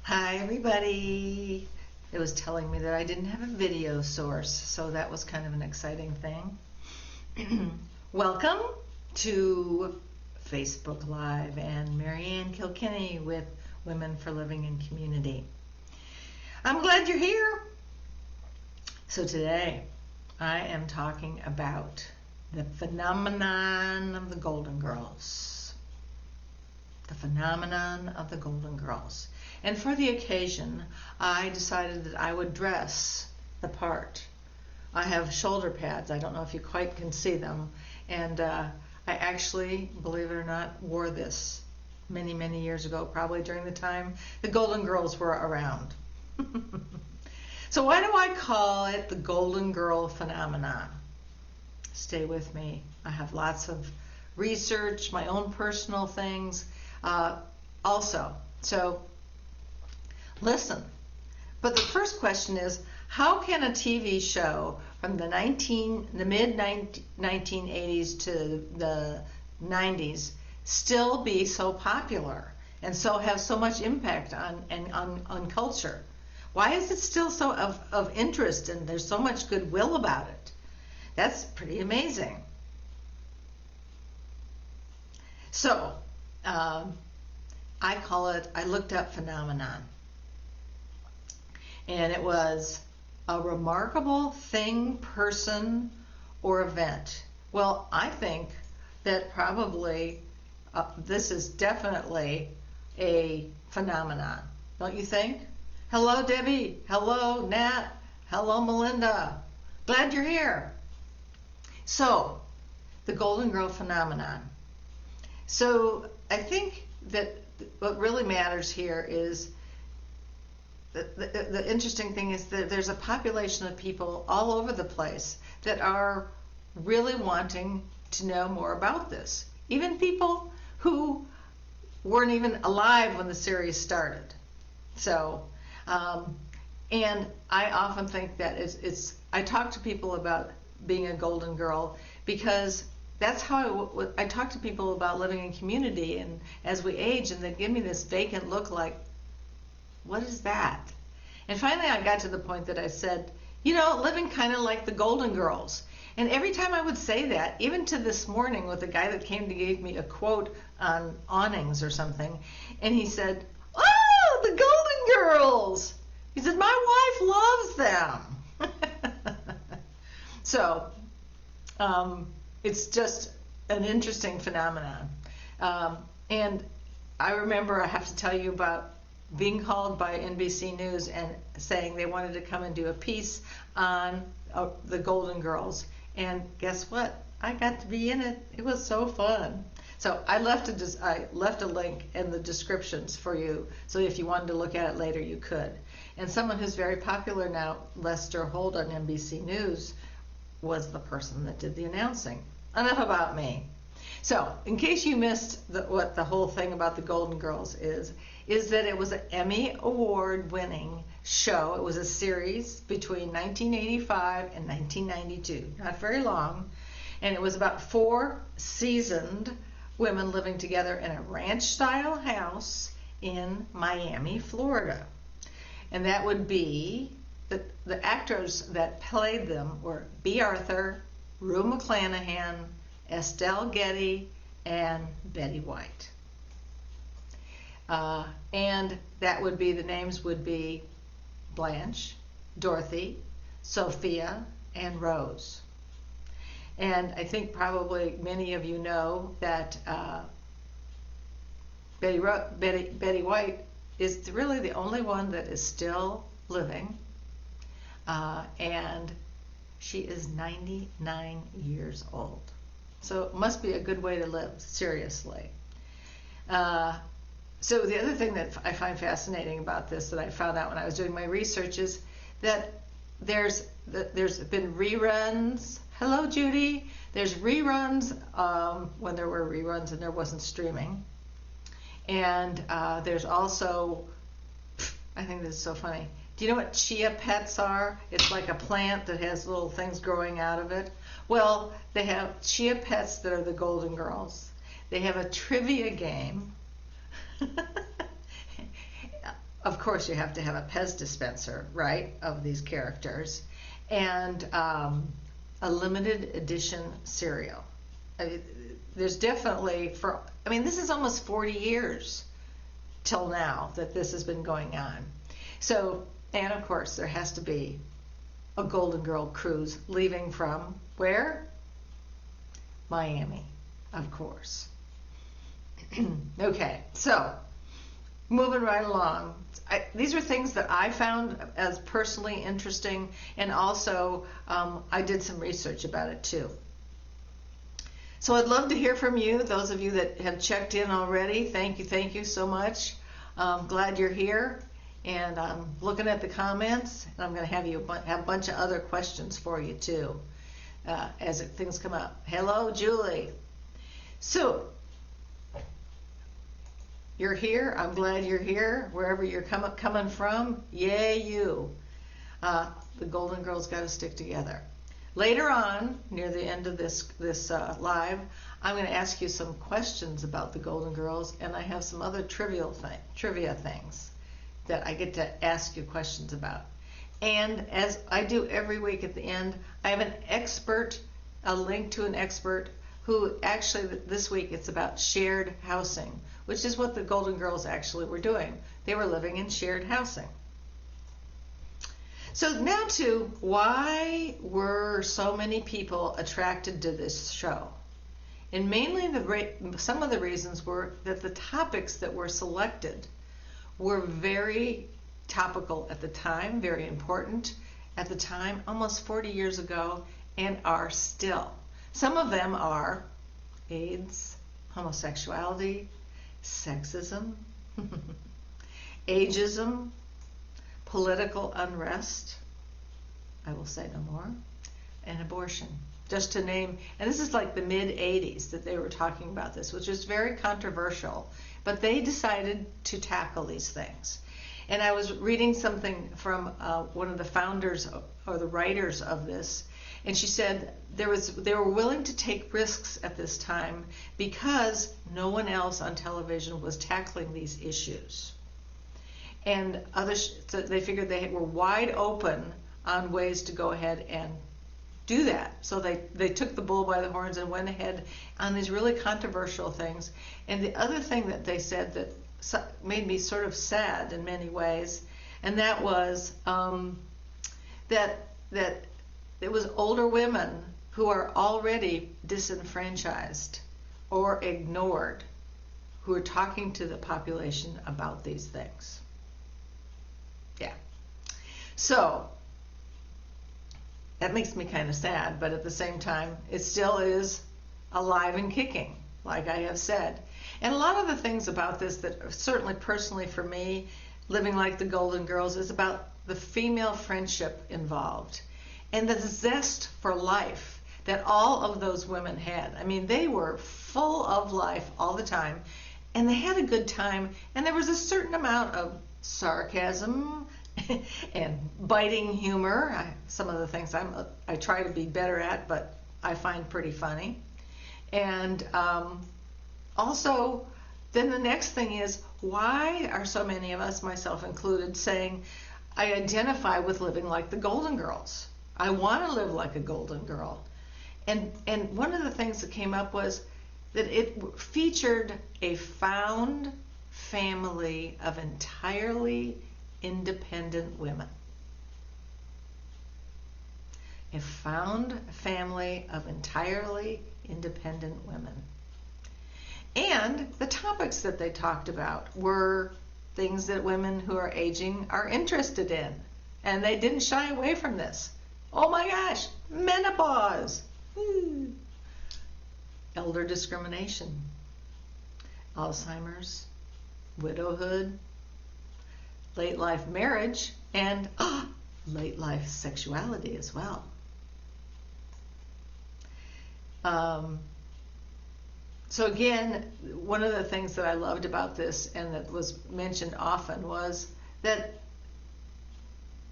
Hi everybody. It was telling me that I didn't have a video source, so that was kind of an exciting thing. Welcome to Facebook Live and Marianne Kilkenny with Women for Living in Community. I'm glad you're here. So today I am talking about the phenomenon of the Golden Girls. The phenomenon of the Golden Girls. And for the occasion, I decided that I would dress the part. I have shoulder pads. I don't know if you quite can see them. And I actually, believe it or not, wore this many, many years ago, probably during the time the Golden Girls were around. So why do I call it the Golden Girl phenomenon? Stay with me. I have lots of research, my own personal things also. So listen. But the first question is, how can a TV show from the mid-1980s to the 90s still be so popular and so have so much impact on culture? Why is it still so of interest and there's so much goodwill about it? That's pretty amazing. So I looked up phenomenon. And it was a remarkable thing, person, or event. Well, I think that probably this is definitely a phenomenon. Don't you think? Hello, Debbie. Hello, Nat. Hello, Melinda. Glad you're here. So, the Golden Girl phenomenon. So, I think that what really matters here is the interesting thing is that there's a population of people all over the place that are really wanting to know more about this. Even people who weren't even alive when the series started. So, and I often think that I talk to people about being a golden girl because that's how I talk to people about living in community, and as we age and they give me this vacant look like, what is that? And finally I got to the point that I said, living kind of like the Golden Girls. And every time I would say that, even to this morning with a guy that came to give me a quote on awnings or something, and he said, oh, the Golden Girls! He said, my wife loves them. So, it's just an interesting phenomenon. And I remember, I have to tell you about being called by NBC News and saying they wanted to come and do a piece on the Golden Girls. And guess what? I got to be in it. It was so fun. So I left a link in the descriptions for you, so if you wanted to look at it later, you could. And someone who's very popular now, Lester Holt on NBC News, was the person that did the announcing. Enough about me. So, in case you missed what the whole thing about the Golden Girls is that it was an Emmy Award-winning show. It was a series between 1985 and 1992. Not very long. And it was about 4 seasoned women living together in a ranch-style house in Miami, Florida. And that would be, the actors that played them were Bea Arthur, Rue McClanahan, Estelle Getty, and Betty White. And that would be, the names would be Blanche, Dorothy, Sophia, and Rose. And I think probably many of you know that Betty White is really the only one that is still living, and she is 99 years old. So it must be a good way to live, seriously. So the other thing that I find fascinating about this that I found out when I was doing my research is that there's been reruns. Hello, Judy. There's reruns when there were reruns and there wasn't streaming. And there's also, I think this is so funny. Do you know what chia pets are? It's like a plant that has little things growing out of it. Well, they have chia pets that are the Golden Girls. They have a trivia game of course, you have to have a Pez dispenser, right, of these characters, and a limited edition cereal. I mean, there's definitely, this is almost 40 years till now that this has been going on. So, and of course, there has to be a Golden Girl cruise leaving from where? Miami, of course. Okay, so moving right along. These are things that I found as personally interesting, and also I did some research about it too. So I'd love to hear from you, those of you that have checked in already. Thank you so much. Glad you're here, and I'm looking at the comments, and I'm going to have a bunch of other questions for you too as things come up. Hello, Julie. So you're here. I'm glad you're here, wherever you're coming from. Yay, you. The Golden Girls got to stick together. Later on, near the end of this live, I'm going to ask you some questions about the Golden Girls, and I have some other trivia things that I get to ask you questions about. And as I do every week at the end, I have a link to an expert who actually this week it's about shared housing, which is what the Golden Girls actually were doing. They were living in shared housing. So now to why were so many people attracted to this show? And mainly some of the reasons were that the topics that were selected were very topical at the time, very important at the time, almost 40 years ago, and are still. Some of them are AIDS, homosexuality, sexism, ageism, political unrest, I will say no more, and abortion, just to name. And this is like the mid-'80s that they were talking about this, which is very controversial, but they decided to tackle these things. And I was reading something from one of the founders or the writers of this, and she said they were willing to take risks at this time because no one else on television was tackling these issues. And so they figured they were wide open on ways to go ahead and do that. So they took the bull by the horns and went ahead on these really controversial things. And the other thing that they said that made me sort of sad in many ways, and that was that it was older women who are already disenfranchised or ignored who are talking to the population about these things. Yeah. So that makes me kind of sad, but at the same time, it still is alive and kicking, like I have said. And a lot of the things about this that certainly personally for me, living like the Golden Girls, is about the female friendship involved and the zest for life that all of those women had. I mean, they were full of life all the time, and they had a good time, and there was a certain amount of sarcasm and biting humor. Some of the things I try to be better at, but I find pretty funny. And also, then the next thing is, why are so many of us, myself included, saying, I identify with living like the Golden Girls. I want to live like a Golden Girl. And one of the things that came up was that it featured a found family of entirely independent women. A found family of entirely independent women. And the topics that they talked about were things that women who are aging are interested in. And they didn't shy away from this. Oh my gosh, menopause. Elder discrimination. Alzheimer's. Widowhood. Late life marriage. And late life sexuality as well. So again, one of the things that I loved about this and that was mentioned often was that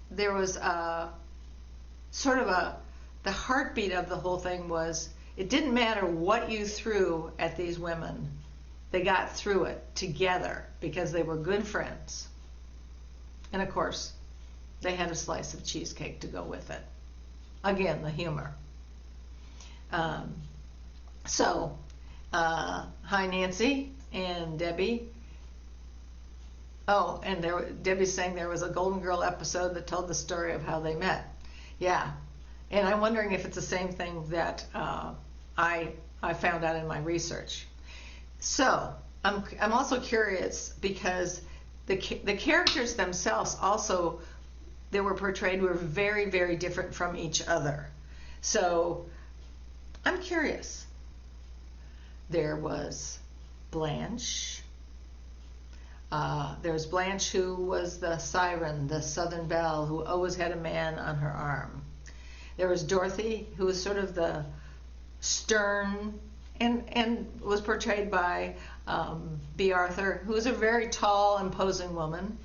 there was the heartbeat of the whole thing was it didn't matter what you threw at these women. They got through it together because they were good friends. And of course, they had a slice of cheesecake to go with it. Again, the humor. Hi Nancy and Debbie. Oh, and Debbie's saying there was a Golden Girl episode that told the story of how they met. Yeah, and I'm wondering if it's the same thing that I found out in my research. So I'm also curious because the characters themselves also that were portrayed were very, very different from each other. So I'm curious. There was Blanche. There's Blanche, who was the siren, the Southern Belle, who always had a man on her arm. There was Dorothy, who was sort of the stern and was portrayed by B. Arthur, who was a very tall, imposing woman.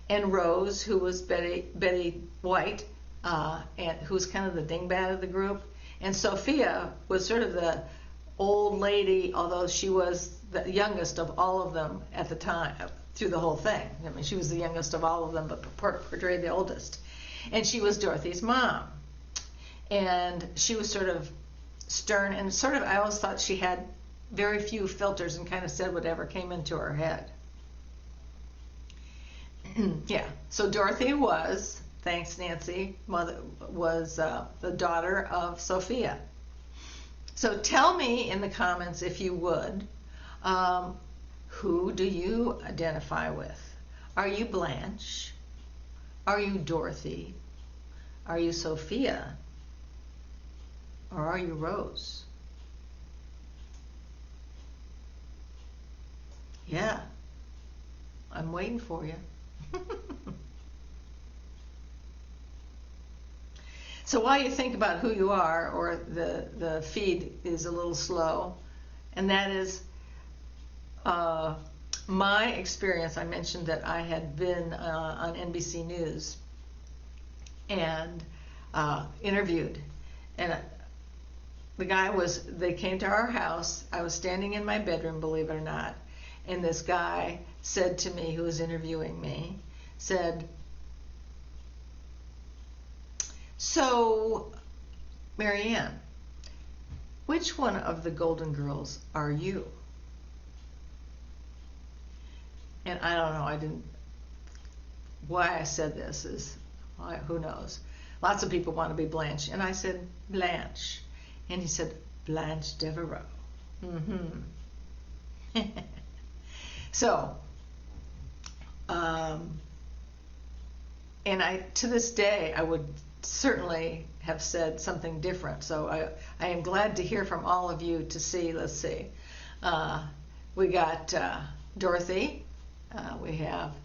And Rose, who was Betty White, and who was kind of the dingbat of the group. And Sophia was sort of the old lady, although she was the youngest of all of them at the time, through the whole thing. I mean, she was the youngest of all of them, but portrayed the oldest. And she was Dorothy's mom. And she was sort of stern and sort of, I always thought she had very few filters and kind of said whatever came into her head. Yeah, so Dorothy was, thanks Nancy, was the daughter of Sophia. So tell me in the comments, if you would, who do you identify with? Are you Blanche? Are you Dorothy? Are you Sophia? Or are you Rose? Yeah, I'm waiting for you. So while you think about who you are, or the feed is a little slow, and that is my experience. I mentioned that I had been on NBC News and interviewed, and the guy they came to our house. I was standing in my bedroom, believe it or not, and this guy said to me, who was interviewing me, said, "So, Marianne, which one of the Golden Girls are you?" And I don't know, why I said this is, who knows. Lots of people want to be Blanche. And I said, Blanche. And he said, Blanche Devereaux. Mm-hmm. So, and to this day, I would certainly have said something different. So I am glad to hear from all of you to see, let's see. We got Dorothy. We have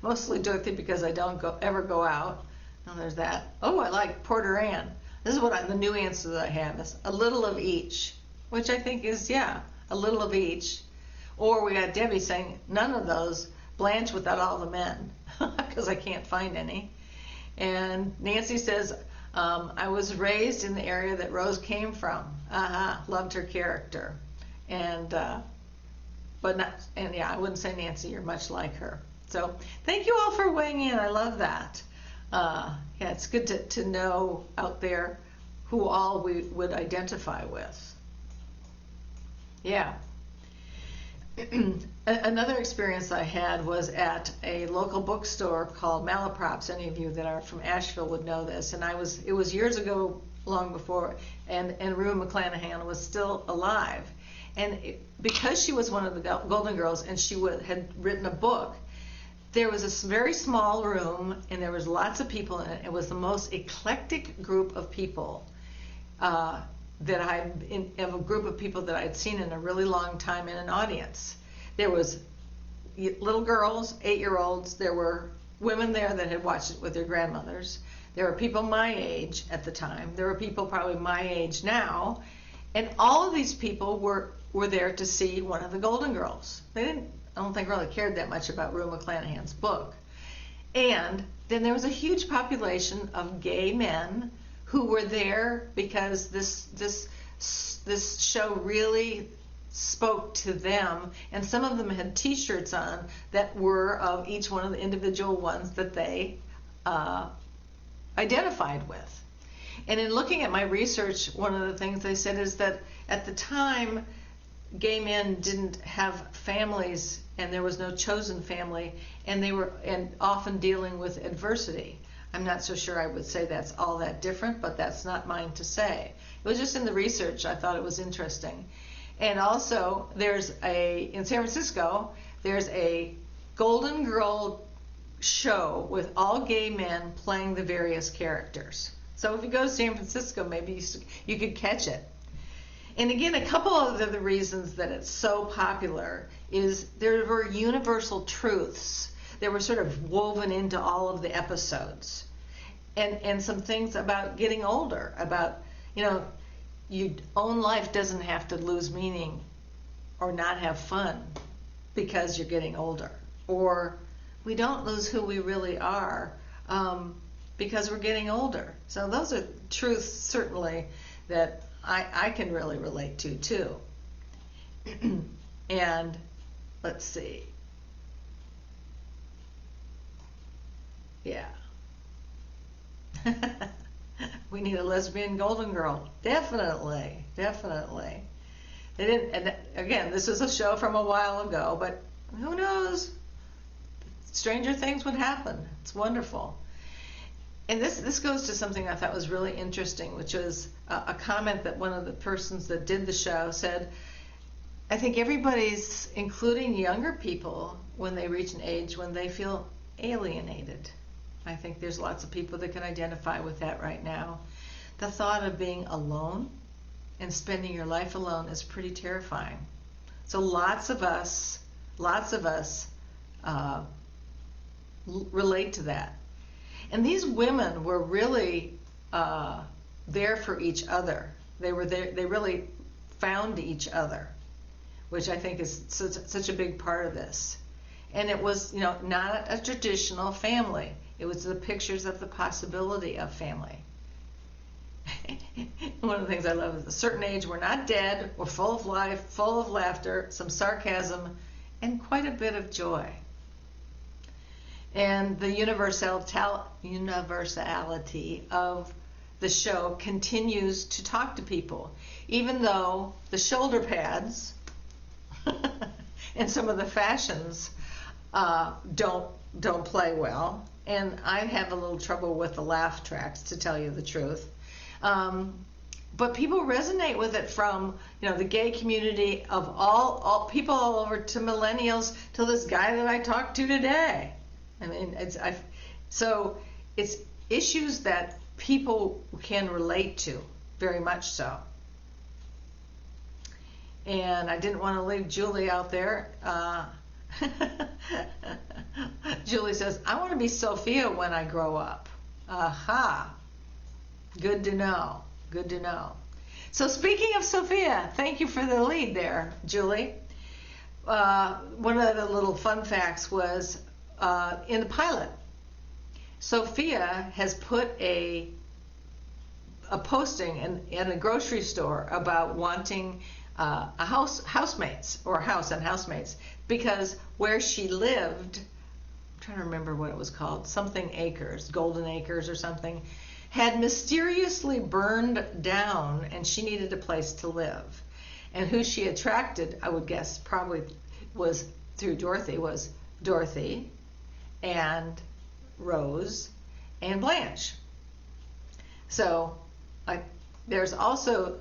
mostly Dorothy because I don't ever go out. Oh, there's that. Oh, I like Porter Ann. This is the new answer that I have is a little of each, which I think is, yeah, a little of each. Or we got Debbie saying none of those, Blanche without all the men, because I can't find any. And Nancy says, I was raised in the area that Rose came from. Loved her character. And yeah, I wouldn't say Nancy, you're much like her. So thank you all for weighing in. I love that. Yeah, it's good to know out there who all we would identify with. Yeah. Another experience I had was at a local bookstore called Malaprops. Any of you that are from Asheville would know this. And it was years ago, long before, and Rue McClanahan was still alive. And because she was one of the Golden Girls and she had written a book, there was this very small room and there was lots of people in it. It was the most eclectic group of people of a group of people that I'd seen in a really long time in an audience. There was little girls, 8-year-olds. There were women there that had watched it with their grandmothers. There were people my age at the time. There were people probably my age now. And all of these people were there to see one of the Golden Girls. I don't think really cared that much about Rue McClanahan's book. And then there was a huge population of gay men who were there because this show really spoke to them, and some of them had t-shirts on that were of each one of the individual ones that they identified with. And in looking at my research, one of the things they said is that at the time, gay men didn't have families, and there was no chosen family, and they were often dealing with adversity. I'm not so sure I would say that's all that different, but that's not mine to say. It was just in the research, I thought it was interesting. And also, in San Francisco, there's a Golden Girl show with all gay men playing the various characters. So if you go to San Francisco, maybe you could catch it. And again, a couple of the reasons that it's so popular is there were universal truths that were sort of woven into all of the episodes. And some things about getting older, about, your own life doesn't have to lose meaning or not have fun because you're getting older. Or we don't lose who we really are because we're getting older. So those are truths, certainly, that I can really relate to, too. And let's see. Yeah. We need a lesbian Golden Girl. Definitely. Definitely. They didn't, and again, this was a show from a while ago, but who knows? Stranger things would happen. It's wonderful. And this goes to something I thought was really interesting, which was a comment that one of the persons that did the show said, I think everybody's, including younger people, when they reach an age when they feel alienated. I think there's lots of people that can identify with that right now. The thought of being alone and spending your life alone is pretty terrifying. So lots of us relate to that. And these women were really there for each other. They were there. They really found each other, which I think is such a big part of this. And it was, not a traditional family. It was the pictures of the possibility of family. One of the things I love is at a certain age, we're not dead, we're full of life, full of laughter, some sarcasm, and quite a bit of joy. And the universality of the show continues to talk to people, even though the shoulder pads and some of the fashions don't play well. And I have a little trouble with the laugh tracks, to tell you the truth. But people resonate with it, from the gay community of all people all over, to millennials, to this guy that I talked to today. I mean, so it's issues that people can relate to, very much so. And I didn't want to leave Julie out there. Julie says, I want to be Sophia when I grow up. Aha. Good to know. Good to know. So speaking of Sophia, thank you for the lead there, Julie. One of the little fun facts was in the pilot, Sophia has put a posting in a grocery store about wanting housemates, or house and housemates, because where she lived, I'm trying to remember what it was called, something acres, Golden Acres or something, had mysteriously burned down, and she needed a place to live. And who she attracted, I would guess probably was through Dorothy, was Dorothy and Rose and Blanche. So there's also,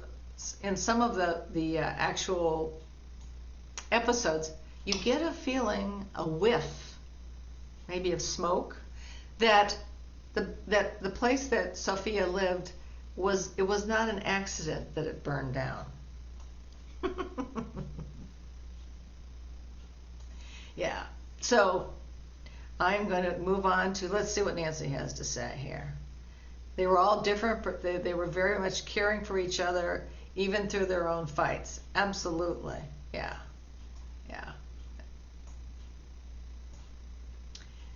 in some of the actual episodes, you get a feeling, a whiff, maybe of smoke, that the place that Sophia lived it was not an accident that it burned down. Yeah. So I'm going to move on to, let's see what Nancy has to say here. They were all different, but they were very much caring for each other, even through their own fights. Absolutely. Yeah. Yeah.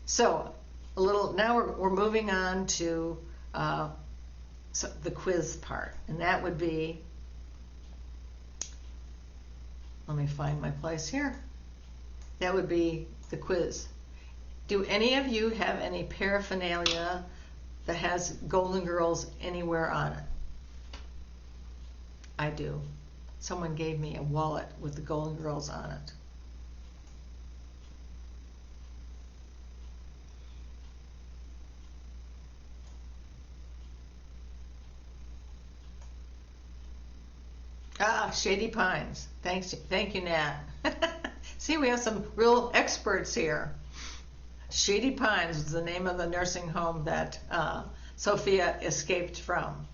So now we're moving on to the quiz part, and that would be, Let me find my place here. That would be the quiz. Do any of you have any paraphernalia that has Golden Girls anywhere on it? I do. Someone gave me a wallet with the Golden Girls on it. Ah, Shady Pines. Thank you, Nat. See, we have some real experts here. Shady Pines is the name of the nursing home that Sophia escaped from.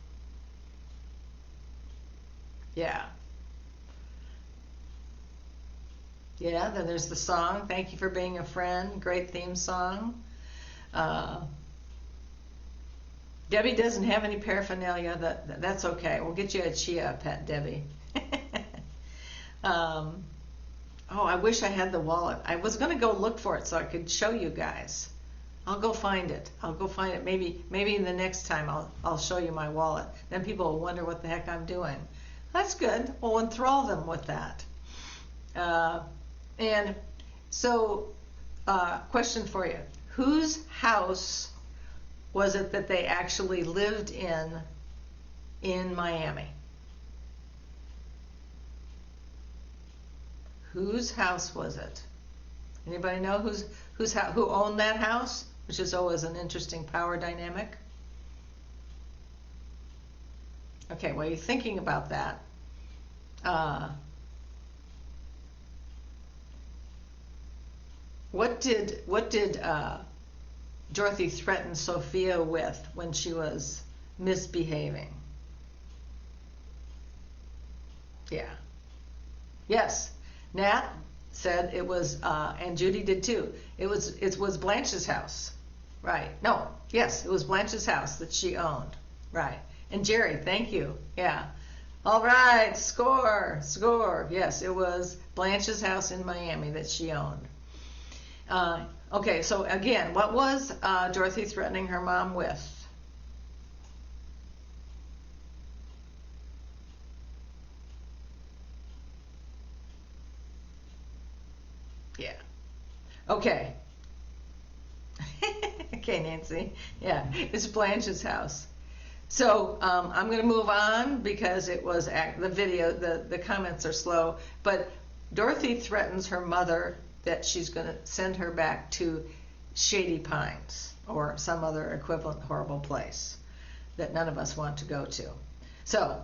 Yeah. Yeah, then there's the song, Thank You for Being a Friend. Great theme song. Debbie doesn't have any paraphernalia. That's okay. We'll get you a chia pet, Debbie. Oh, I wish I had the wallet. I was going to go look for it so I could show you guys. I'll go find it. Maybe in the next time I'll show you my wallet. Then people will wonder what the heck I'm doing. That's good. We'll enthrall them with that. And so, question for you. Whose house was it that they actually lived in Miami? Whose house was it? Anybody know who owned that house? Which is always an interesting power dynamic. Okay, while you're thinking about that, what did Dorothy threaten Sophia with when she was misbehaving? Yeah. Yes. Nat said it was, and Judy did too. It was Blanche's house, right? No, yes, it was Blanche's house that she owned, right? And Jerry, thank you. Yeah. All right, score. Yes, it was Blanche's house in Miami that she owned. Okay, so again, what was Dorothy threatening her mom with? Yeah. Okay. Okay, Nancy. Yeah, it's Blanche's house. So I'm going to move on because it was the video, the comments are slow, but Dorothy threatens her mother that she's going to send her back to Shady Pines or some other equivalent horrible place that none of us want to go to. So,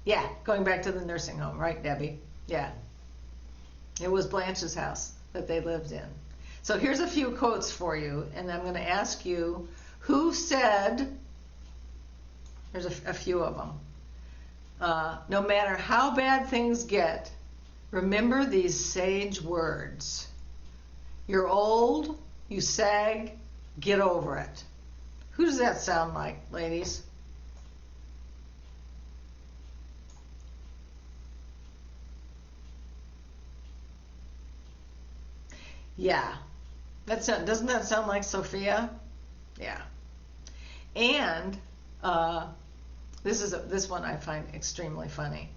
yeah, going back to the nursing home, right, Debbie? Yeah. It was Blanche's house that they lived in. So here's a few quotes for you, and I'm going to ask you who said, there's a few of them, no matter how bad things get, remember these sage words. You're old, you sag, get over it. Who does that sound like, ladies? Yeah. Doesn't that sound like Sophia? Yeah. And this one I find extremely funny.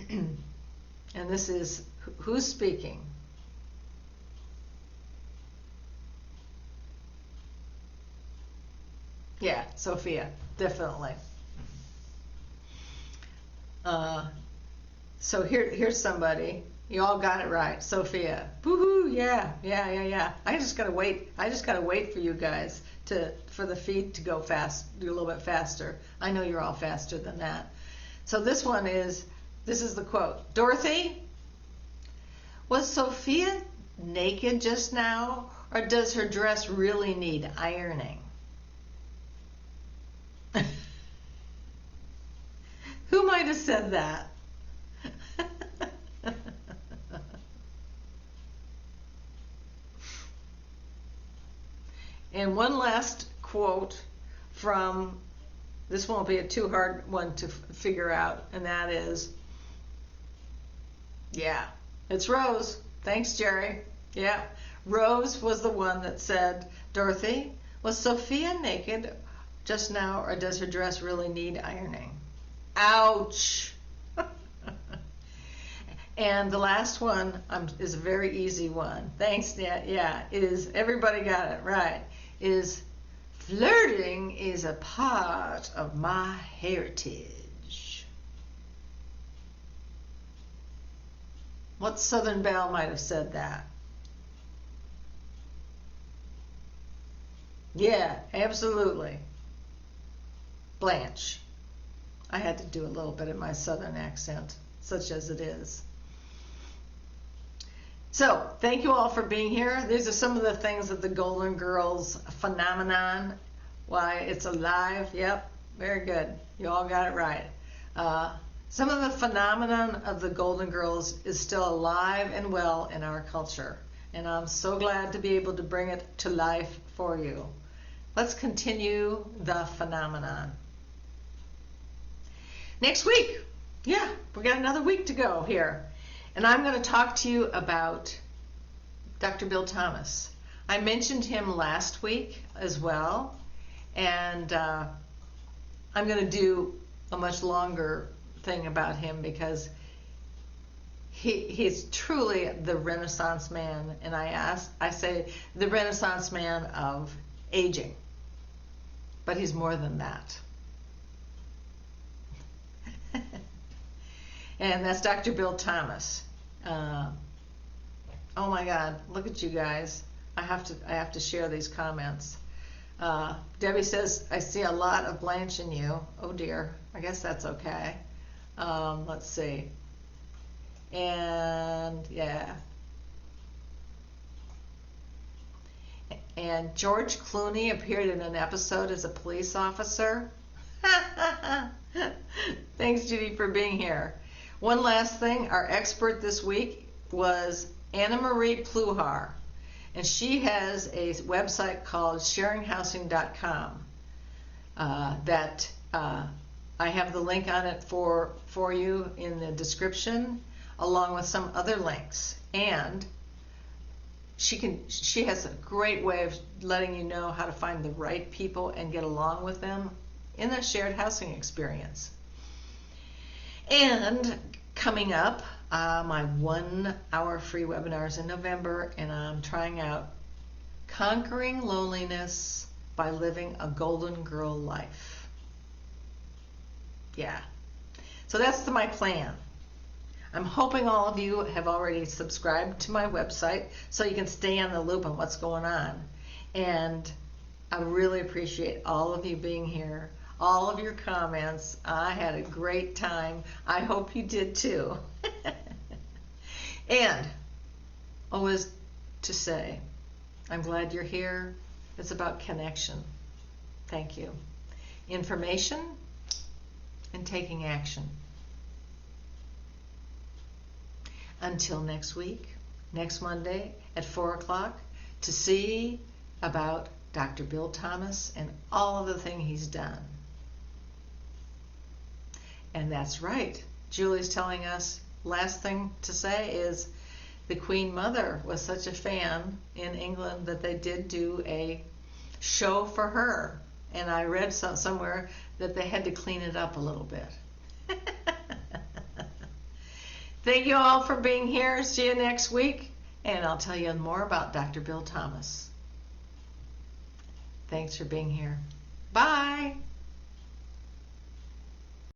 And this is, who's speaking? Yeah, Sophia, definitely. So here's somebody. You all got it right, Sophia. Woohoo! Yeah. I just gotta wait for you guys for the feed to go fast, do a little bit faster. I know you're all faster than that. So this is the quote. Dorothy, was Sophia naked just now, or does her dress really need ironing? Who might have said that? And one last quote from, this won't be a too hard one to figure out, and that is, yeah, it's Rose. Thanks, Jerry. Yeah, Rose was the one that said, Dorothy, was Sophia naked just now, or does her dress really need ironing? Ouch. And the last one is a very easy one. Thanks, Nat. Yeah, is everybody got it right? Is flirting is a part of my heritage. What Southern Belle might have said that? Yeah, absolutely. Blanche. I had to do a little bit of my Southern accent, such as it is. So, thank you all for being here. These are some of the things that the Golden Girls phenomenon, why it's alive. Yep, very good. You all got it right. Some of the phenomenon of the Golden Girls is still alive and well in our culture. And I'm so glad to be able to bring it to life for you. Let's continue the phenomenon. Next week, yeah, we got another week to go here. And I'm going to talk to you about Dr. Bill Thomas. I mentioned him last week as well, and I'm going to do a much longer thing about him because he's truly the Renaissance man, and I say the Renaissance man of aging, but he's more than that. And that's Dr. Bill Thomas. Oh my God, look at you guys. I have to share these comments. Debbie says, I see a lot of Blanche in you. Oh dear, I guess that's okay. Let's see. And yeah. And George Clooney appeared in an episode as a police officer. Thanks, Judy, for being here. One last thing, our expert this week was Anna Marie Pluhar, and she has a website called sharinghousing.com that I have the link on it for you in the description, along with some other links. And she has a great way of letting you know how to find the right people and get along with them in a shared housing experience. And coming up, my 1 hour free webinars in November, and I'm trying out Conquering Loneliness by Living a Golden Girl Life. Yeah. So that's my plan. I'm hoping all of you have already subscribed to my website so you can stay on the loop on what's going on. And I really appreciate all of you being here, all of your comments. I had a great time. I hope you did too. And always to say, I'm glad you're here. It's about connection. Thank you. Information and taking action. Until next week, next Monday at 4 o'clock, to see about Dr. Bill Thomas and all of the things he's done. And that's right. Julie's telling us, last thing to say is the Queen Mother was such a fan in England that they did do a show for her. And I read somewhere that they had to clean it up a little bit. Thank you all for being here. See you next week. And I'll tell you more about Dr. Bill Thomas. Thanks for being here. Bye.